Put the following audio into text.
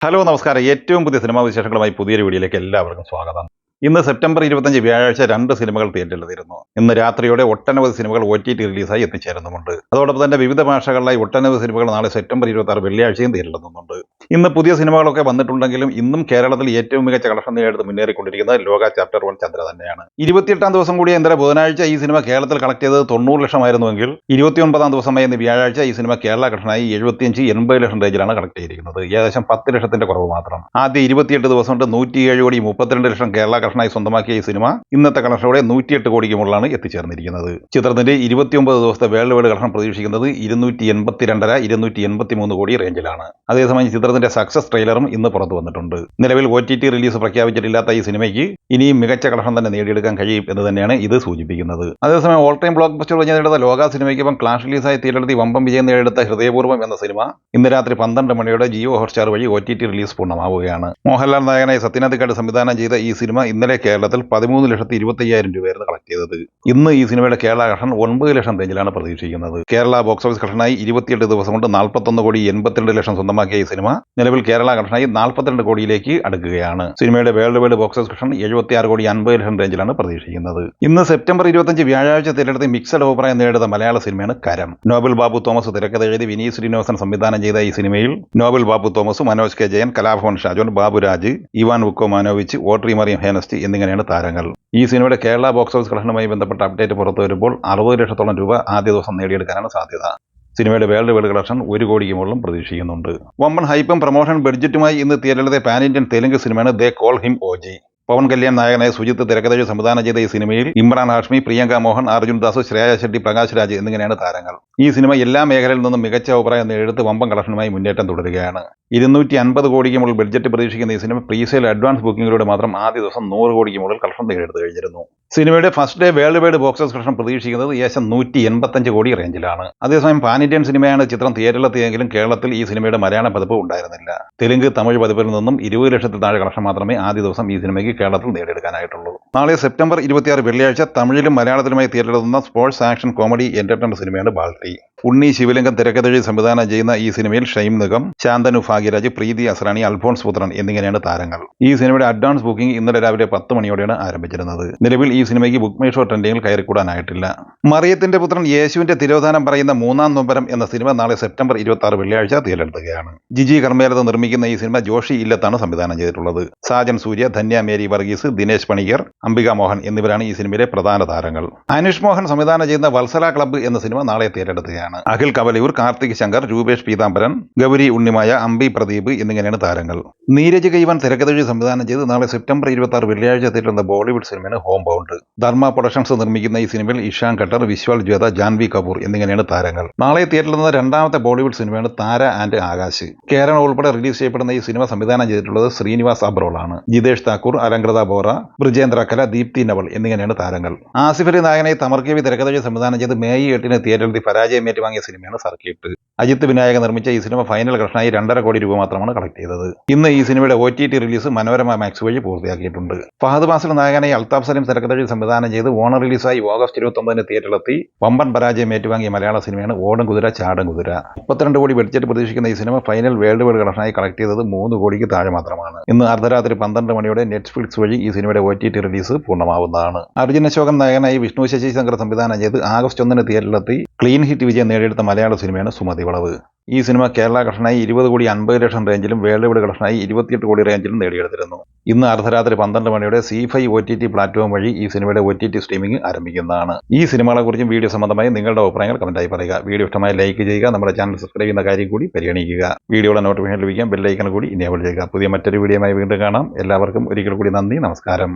Hello നമസ്കാരം. ഏറ്റവും പുതിയ സിനിമാ വിശേഷങ്ങളുമായി പുതിയൊരു വീഡിയോയിലേക്ക് എല്ലാവർക്കും സ്വാഗതം. ഇന്ന് സെപ്റ്റംബർ 25 വ്യാഴാഴ്ച 2 സിനിമകൾ തിയേറ്ററിലെത്തിയിരുന്നു. ഇന്ന് രാത്രിയോടെ ഒട്ടനവധി സിനിമകൾ OTT റിലീസായി എത്തിച്ചേരുന്നുമുണ്ട്. അതോടൊപ്പം തന്നെ വിവിധ ഭാഷകളിലായി ഒട്ടനവധി സിനിമകൾ നാളെ സെപ്റ്റംബർ 26 വെള്ളിയാഴ്ചയും തിയേറ്ററിലെത്തുന്നുണ്ട്. ഇന്ന് പുതിയ സിനിമകളൊക്കെ വന്നിട്ടുണ്ടെങ്കിലും ഇന്നും കേരളത്തിൽ ഏറ്റവും മികച്ച കളക്ഷൻ നേടിയെടുത്ത് മുന്നേറിക്കൊണ്ടിരിക്കുന്നത് ലോക ചാപ്റ്റർ 1 ചന്ദ്ര തന്നെയാണ്. 28ാം ദിവസം കൂടിയ ഇന്നലെ ബുധനാഴ്ച ഈ സിനിമ കേരളത്തിൽ കളക്ട് ചെയ്തത് 90 ലക്ഷമായിരുന്നുവെങ്കിൽ 29ാം ദിവസമായ ഇന്ന് വ്യാഴാഴ്ച ഈ സിനിമ കേരള കളക്ഷനായി 75-80 ലക്ഷം റേഞ്ചിലാണ് കളക്ട് ചെയ്തിരിക്കുന്നത്. ഏകദേശം 10 ലക്ഷത്തിന്റെ കുറവ് മാത്രം. ആദ്യ 28 ദിവസം കൊണ്ട് 107 കോടി 32 ലക്ഷം കേരള കളക്ഷനായി സ്വന്തമാക്കിയ ഈ സിനിമ ഇന്നത്തെ കളക്ഷനോടെ 108 കോടിക്ക് മുകളിലാണ് എത്തിച്ചേർന്നിരിക്കുന്നത്. ചിത്രത്തിന്റെ 29 ദിവസത്തെ വേൾഡ് വൈഡ് കളക്ഷൻ പ്രതീക്ഷിക്കുന്നത് 282-283 കോടി റേഞ്ചിലാണ്. അതേസമയം ചിത്രത്തിന്റെ സക്സസ് ട്രെയിലറും ഇന്ന് പുറത്തു വന്നിട്ടുണ്ട്. നിലവിൽ OTT റിലീസ് പ്രഖ്യാപിച്ചിട്ടില്ലാത്ത ഈ സിനിമയ്ക്ക് ഇനിയും മികച്ച കളക്ഷൻ തന്നെ നേടിയെടുക്കാൻ കഴിയും എന്ന് തന്നെയാണ് ഇത് സൂചിപ്പിക്കുന്നത്. അതേസമയം ഓൾ ടൈം ബ്ലോക്ക് ബസ്റ്റർ നേടിയെടുത്ത ലോക സിനിമയ്ക്കൊപ്പം ക്ലാഷ് റിലീസായി തിയേറ്ററിൽ വമ്പം വിജയം നേടിയെടുത്ത ഹൃദയപൂർവ്വം എന്ന സിനിമ ഇന്ന് രാത്രി 12 മണിയോടെ ജിയോ ഹോട്ട്സ്റ്റാർ വഴി OTT റിലീസ് പൂർണ്ണമാവുകയാണ്. മോഹൻലാൽ നായകനായി സത്യനാഥിക്കാട് സംവിധാനം ചെയ്ത ഈ സിനിമ ഇന്നലെ കേരളത്തിൽ 13,25,000 രൂപയായിരുന്നു കളക്ട് ചെയ്തത്. ഇന്ന് ഈ സിനിമയുടെ കേരള കളക്ഷൻ 9 ലക്ഷം റേഞ്ചിലാണ് പ്രതീക്ഷിക്കുന്നത്. കേരള ബോക്സ് ഓഫീസ് കളക്ഷനായി 28 ദിവസം കൊണ്ട് 41 കോടി 82 ലക്ഷം സ്വന്തമാക്കിയ ഈ സിനിമ നിലവിൽ കേരള കളക്ഷനായി 42 കോടിയിലേക്ക് അടുക്കുകയാണ്. സിനിമയുടെ world wide box office collection 76 കോടി 50 ലക്ഷം റേഞ്ചിലാണ് പ്രതീക്ഷിക്കുന്നത്. ഇന്ന് സെപ്റ്റംബർ 25 വ്യാഴാഴ്ച തിരഞ്ഞെടുത്ത് മിക്സഡ് അഭിപ്രായം നേടിയ മലയാള സിനിമയാണ് കരം. നോബൽ ബാബു തോമസ് തിരക്കഥ എഴുതി വിനീത് ശ്രീനിവാസൻ സംവിധാനം ചെയ്ത ഈ സിനിമയിൽ Nobel Babu Thomas, Manoj K Jayan, Kalabhavan Shajon, Baburaj, Ivan Vukomanovic, Audrey Miriam Henest എന്നിങ്ങനെയാണ് താരങ്ങൾ. ഈ സിനിമയുടെ കേരള ബോക്സ് ഓഫീസ് കളക്ഷനുമായി ബന്ധപ്പെട്ട അപ്ഡേറ്റ് പുറത്തു വരുമ്പോൾ 60 ലക്ഷത്തോളം രൂപ ആദ്യ ദിവസം നേടിയെടുക്കാനാണ് സാധ്യത. സിനിമയുടെ വേൾഡ് വൈഡ് കളക്ഷൻ 1 കോടിക്ക് മുകളിലും പ്രതീക്ഷിക്കുന്നുണ്ട്. വമ്പൻ ഹൈപ്പും പ്രൊമോഷൻ ബഡ്ജറ്റുമായി ഇന്ന് തിയേറ്ററിലെ പാൻ ഇന്ത്യൻ തെലുങ്ക് സിനിമയാണ് ദേ call him OG. Pawan Kalyan നായകനായ സുജിത്ത് തിരക്കഥയിൽ സംവിധാനം ചെയ്ത ഈ സിനിമയിൽ ഇമ്രാൻ ഹാഷ്മി, പ്രിയങ്ക മോഹൻ, അർജുൻ ദാസ്, ശ്രേയ ഷെട്ടി, പ്രകാശ് രാജ് എന്നിങ്ങനെയാണ് താരങ്ങൾ. ഈ സിനിമ എല്ലാ മേഖലയിൽ നിന്നും മികച്ച അഭിപ്രായം നേടിയെടുത്ത് വമ്പൻ കളക്ഷനുമായി മുന്നേറ്റം തുടരുകയാണ്. 250 കോടിക്ക് മുകളിൽ ബഡ്ജറ്റ് പ്രതീക്ഷിക്കുന്ന ഈ സിനിമ പ്രീസെയിൽ അഡ്വാൻസ് ബുക്കിംഗിലൂടെ മാത്രം ആദ്യ ദിവസം 100 കോടിക്ക് മുകളിൽ കളക്ഷൻ നേടിയെടുത്ത് കഴിഞ്ഞിരുന്നു. സിനിമയുടെ first day world wide box office collection പ്രതീക്ഷിക്കുന്നത് ഏകദേശം 185 കോടി റേഞ്ചിലാണ്. അതേസമയം പാൻ ഇന്ത്യൻ സിനിമയാണ് ചിത്രം തിയേറ്ററിലെത്തിയെങ്കിലും കേരളത്തിൽ ഈ സിനിമയുടെ മലയാളം പതിപ്പ് ഉണ്ടായിരുന്നില്ല. തെലുങ്ക്, തമിഴ് പതിപ്പിൽ നിന്നും 20 ലക്ഷത്തിൽ താഴെ കളക്ഷൻ മാത്രമേ ആദ്യ ദിവസം ഈ സിനിമയ്ക്ക് കേരളത്തിൽ നേടിയെടുക്കാനായിട്ടുള്ളൂ. നാളെ സെപ്റ്റംബർ 26 വെള്ളിയാഴ്ച തമിഴിലും മലയാളത്തിലുമായി തിയേറ്ററിലെത്തുന്ന സ്പോർട്സ് ആക്ഷൻ കോമഡി എന്റർടൈൻമെന്റ് സിനിമയാണ് ബാൾട്ടി. ഉണ്ണി ശിവലിംഗം തിരക്കഥഴി സംവിധാനം ചെയ്യുന്ന ഈ സിനിമയിൽ ഷൈം നിഗം, ശാന്തനു ഭാഗ്യരാജ്, പ്രീതി അസ്രാണി, അൽഫോൺസ് പുത്രൻ എന്നിങ്ങനെയാണ് താരങ്ങൾ. ഈ സിനിമയുടെ അഡ്വാൻസ് ബുക്കിംഗ് ഇന്നലെ രാവിലെ 10 മണിയോടെയാണ് ആരംഭിച്ചിരുന്നത്. നിലവിൽ ഈ സിനിമയ്ക്ക് ബുക്ക് മൈ ഷോ ട്രെൻഡിങ്ങിൽ കയറിക്കൂടാനായിട്ടില്ല. മറിയത്തിന്റെ പുത്രൻ യേശുവിന്റെ തിരോധാനം പറയുന്ന 3-ാം നൊമ്പരം എന്ന സിനിമ നാളെ സെപ്റ്റംബർ 26 വെള്ളിയാഴ്ച തിയേറ്ററിലെത്തുകയാണ്. ജിജി കർമ്മേലത്ത് നിർമ്മിക്കുന്ന ഈ സിനിമ ജോഷി ഇല്ലത്താണ് സംവിധാനം ചെയ്തിട്ടുള്ളത്. സാജൻ സൂര്യ, ധന്യ മേരി വർഗീസ്, ദിനേശ് പണിക്കർ, അംബിക മോഹൻ എന്നിവരാണ് ഈ സിനിമയിലെ പ്രധാന താരങ്ങൾ. അനീഷ് മോഹൻ സംവിധാനം ചെയ്യുന്ന വത്സല ക്ലബ്ബ് എന്ന സിനിമ നാളെ തിയേറ്ററിലെത്തുകയാണ്. അഖിൽ കവലയൂർ, കാർത്തിക് ശങ്കർ, രൂപേഷ് പീതാംബരൻ, ഗൗരി ഉണ്ണിമായ, അമ്പി പ്രദീപ് എന്നിങ്ങനെയാണ് താരങ്ങൾ. നീരജ് കൈവൻ തിരക്കഥഴി സംവിധാനം ചെയ്ത് നാളെ സെപ്റ്റംബർ 26 വെള്ളിയാഴ്ച തിയേറ്ററിലെത്തുന്ന ബോളിവുഡ് സിനിമയാണ് ഹോം ബൗണ്ട്. ധർമ്മ പ്രൊഡക്ഷൻസ് നിർമ്മിക്കുന്ന ഈ സിനിമയിൽ ഇഷാൻ ഖട്ടർ, വിശ്വാൽ ജ്വേത, ജാൻവി കപൂർ എന്നിങ്ങനെയാണ് താരങ്ങൾ. നാളെ തിയേറ്ററിലെത്തുന്ന രണ്ടാമത്തെ ബോളിവുഡ് സിനിമയാണ് താര ആൻഡ് ആകാശ്. കേരള ഉൾപ്പെടെ റിലീസ് ചെയ്യപ്പെടുന്ന ഈ സിനിമ സംവിധാനം ചെയ്തിട്ടുള്ളത് ശ്രീനിവാസ് അബ്രോളാണ്. ജിതേഷ് താക്കൂർ, അലങ്കൃത ബോറ, ബ്രിജേന്ദ്ര കല, ദീപ്തി നവൾ എന്നിങ്ങനെയാണ് താരങ്ങൾ. ആസിഫ് അലി നായകനായി തമർ കെ വി തിരക്കഥഴി സംവിധാനം ചെയ്ത് May 8 തിയേറ്ററിൽ പരാജയം ഏറ്റുവാങ്ങിയ സിനിമയാണ് സർക്കിട്ട്. അജിത് വിനായക നിർമ്മിച്ച ഈ സിനിമ ഫൈനൽ കളക്ഷനായി 2.5 കോടി രൂപ മാത്രമാണ് കളക്ട് ചെയ്തത്. ഇന്ന് ഈ സിനിമയുടെ OTT റിലീസ് മനോരമ മാക്സ് വഴി പൂർത്തിയാക്കിയിട്ടുണ്ട്. ഫഹദ് ഫാസിൽ നായകനായി അൽതാഫ് സലീം തിരക്കഥഴി സംവിധാനം ചെയ്ത് ഓണർ റിലീസായി ഓഗസ്റ്റ് 29 തിയേറ്ററിലെത്തി വമ്പൻ പരാജയം ഏറ്റുവാങ്ങിയ മലയാള സിനിമയാണ് ഓടും കുതിര ചാടും കുതിര. 32 കോടി ബഡ്ജറ്റ് പ്രതീക്ഷിക്കുന്ന ഈ സിനിമ ഫൈനൽ വേൾഡ് വൈഡ് കളക്ഷനായി കളക്ട് ചെയ്തത് 3 കോടിക്ക് താഴെ മാത്രമാണ്. ഇന്ന് അർദ്ധരാത്രി 12 മണിയോടെ നെറ്റ്ഫ്ലിക്സ് വഴി ഈ സിനിമയുടെ OTT റിലീസ് പൂർണ്ണമാവുന്നതാണ്. അർജുൻ അശോകൻ നായകനായി വിഷ്ണു ശശി ശങ്കർ സംവിധാനം ചെയ്ത് ആഗസ്റ്റ് 1 തിയേറ്ററിലെത്തി ക്ലീൻ ഹിറ്റ് വിജയം നേടിയെടുത്ത മലയാള സിനിമയാണ് സുമതി വളവ്. ഈ സിനിമ കേരള കളക്ഷനായി 20 കോടി 50 ലക്ഷം റേഞ്ചിലും വേൾഡ് വൈഡ് കളക്ഷനായി 28 കോടി റേഞ്ചിലും നേടിയെടുത്തിരുന്നു. ഇന്ന് അർദ്ധരാത്രി 12 മണിയോടെ C5 OTT പ്ലാറ്റ്ഫോം വഴി ഈ സിനിമയുടെ OTT സ്ട്രീമിംഗ് ആരംഭിക്കുന്നതാണ്. ഈ സിനിമകളെക്കുറിച്ചും വീഡിയോ സംബന്ധമായി നിങ്ങളുടെ അഭിപ്രായങ്ങൾ കമന്റായി പറയുക. വീഡിയോ ഇഷ്ടമായി ലൈക്ക് ചെയ്യുക. നമ്മുടെ ചാനൽ സബ്സ്ക്രൈബ് ചെയ്യുന്ന കാര്യം കൂടി പരിഗണിക്കുക. വീഡിയോയുടെ നോട്ടിഫിക്കേഷൻ ലഭിക്കാൻ ബെൽ ഐക്കൺ കൂടി ഇനേബിൾ ചെയ്യുക. പുതിയ മറ്റൊരു വീഡിയോയുമായി വീണ്ടും കാണാം. എല്ലാവർക്കും ഒരിക്കൽ കൂടി നന്ദി, നമസ്കാരം.